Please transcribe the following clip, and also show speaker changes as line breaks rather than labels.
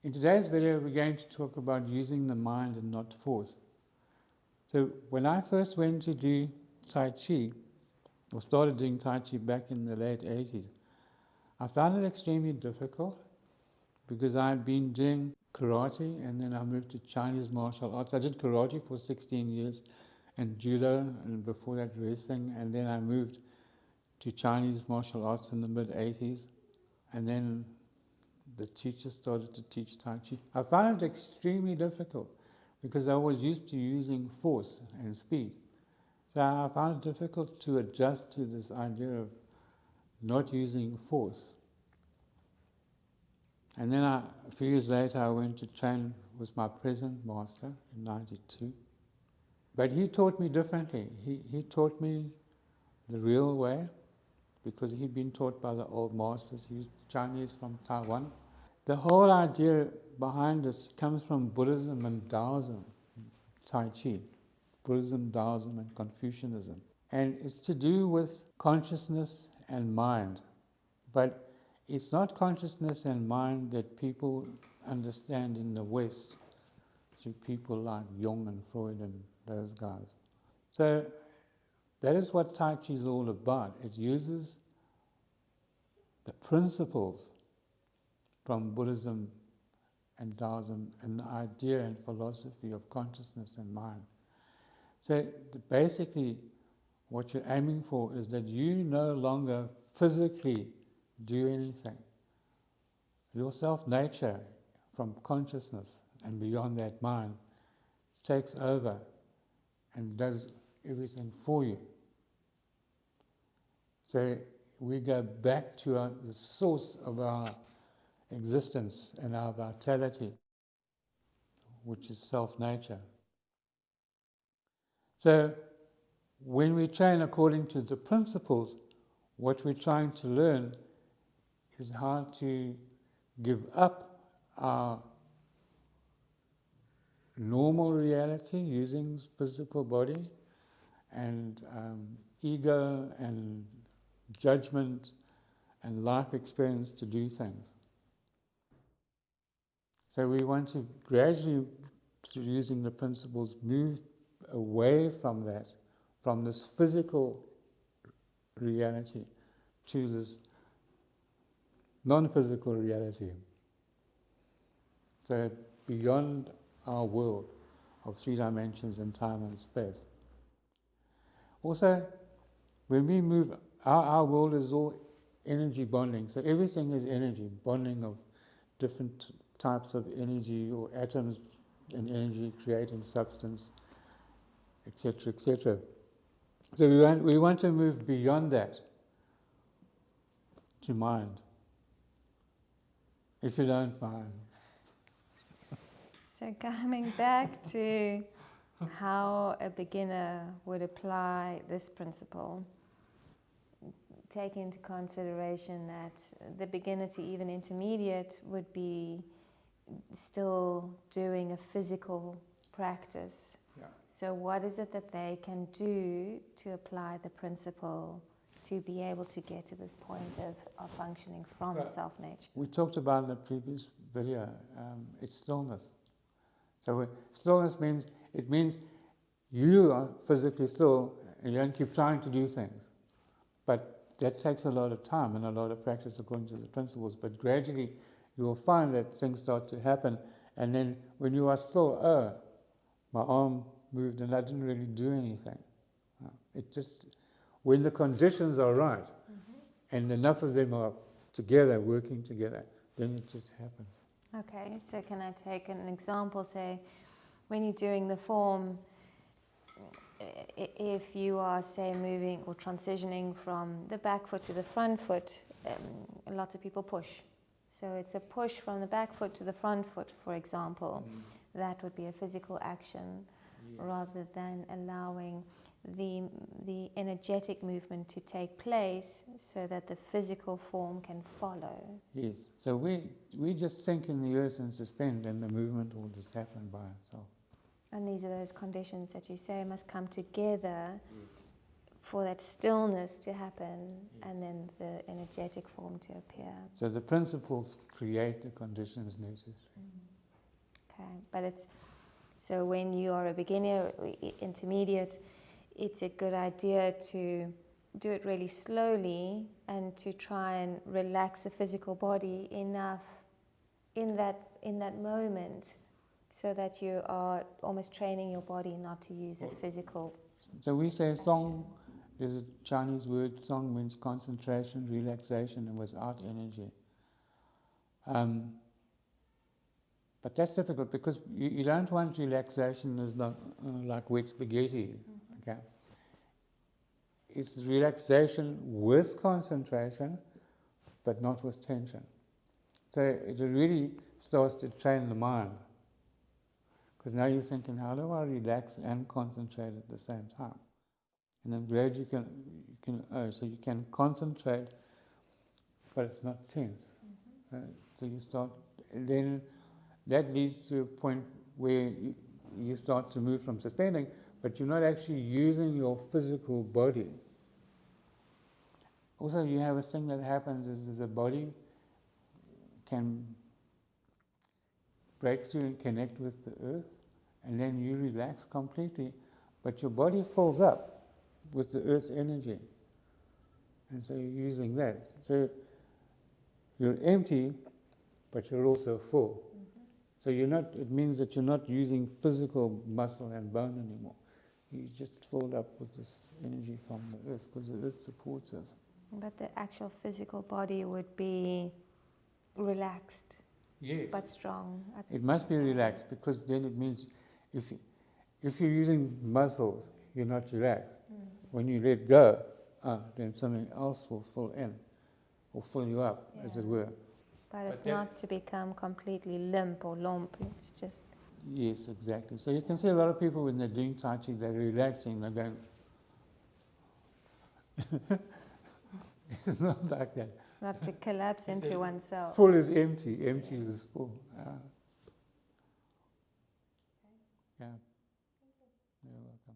In today's video, we're going to talk about using the mind and not force. So when I first went to do Tai Chi, or started doing Tai Chi back in the late 80s, I found it extremely difficult because I'd been doing karate and then I moved to Chinese martial arts. I did karate for 16 years and judo, and before that wrestling, and then I moved to Chinese martial arts in the mid-80s, and then the teacher started to teach Tai Chi. I found it extremely difficult because I was used to using force and speed. So I found it difficult to adjust to this idea of not using force. And then a few years later I went to train with my present master in '92. But he taught me differently. He taught me the real way because he'd been taught by the old masters. He was Chinese from Taiwan. The whole idea behind this comes from Buddhism and Taoism, Tai Chi. Buddhism, Taoism and Confucianism. And it's to do with consciousness and mind. But it's not consciousness and mind that people understand in the West, through people like Jung and Freud and those guys. So that is what Tai Chi is all about. It uses the principles from Buddhism and Taoism and the idea and philosophy of consciousness and mind. So basically what you're aiming for is that you no longer physically do anything. Your self-nature from consciousness and beyond that mind takes over and does everything for you. So we go back to the source of our existence and our vitality, which is self-nature. So when we train according to the principles, what we're trying to learn is how to give up our normal reality using physical body and ego and judgment and life experience to do things. So we want to gradually, through using the principles, move away from that, from this physical reality to this non-physical reality. So beyond our world of 3 dimensions in time and space. Also, when we move, our world is all energy bonding. So everything is energy, bonding of different types of energy, or atoms and energy creating substance, etc., etc. So we want to move beyond that to mind, if you don't mind.
So coming back to how a beginner would apply this principle, take into consideration that the beginner to even intermediate would be still doing a physical practice.
Yeah.
So what is it that they can do to apply the principle to be able to get to this point of functioning from self-nature?
We talked about in the previous video, it's stillness. So stillness means you are physically still and you don't keep trying to do things. But that takes a lot of time and a lot of practice according to the principles. But gradually you will find that things start to happen, and then when you are still, my arm moved and I didn't really do anything. It just, when the conditions are right, and enough of them are together, working together, then it just happens.
Okay, so can I take an example? Say, when you're doing the form, if you are, say, moving or transitioning from the back foot to the front foot, lots of people push. So it's a push from the back foot to the front foot, for example. That would be a physical action, rather than allowing the energetic movement to take place so that the physical form can follow.
Yes, so we just sink in the earth and suspend, and the movement will just happen by itself.
And these are those conditions that you say must come together for that stillness to happen, and then the energetic form to appear.
So the principles create the conditions necessary.
Okay, but so when you are a beginner, intermediate, it's a good idea to do it really slowly and to try and relax the physical body enough in that moment, so that you are almost training your body not to use a physical.
So we say song, there's a Chinese word, song means concentration, relaxation, and without energy. But that's difficult because you don't want relaxation as like wet spaghetti. Okay? It's relaxation with concentration, but not with tension. So it really starts to train the mind. Because now you're thinking, how do I relax and concentrate at the same time? And then gradually you can concentrate, but it's not tense. So you start, then that leads to a point where you start to move from suspending, but you're not actually using your physical body. Also, you have a thing that happens is the body can break through and connect with the earth, and then you relax completely, but your body fills up with the earth's energy. And so you're using that. So you're empty, but you're also full. So it means that you're not using physical muscle and bone anymore. You just filled up with this energy from the earth, because the earth supports us.
But the actual physical body would be relaxed,
yes,
but strong.
It must be relaxed, because then it means if you're using muscles, you're not relaxed. When you let go, then something else will fill in, or fill you up, as it were.
But it's not to become completely limp or lump. It's just...
Yes, exactly. So you can see a lot of people when they're doing Tai Chi, they're relaxing, they're going... It's not like that.
It's not to collapse into oneself.
Full is empty, empty is full. Yeah. You're welcome.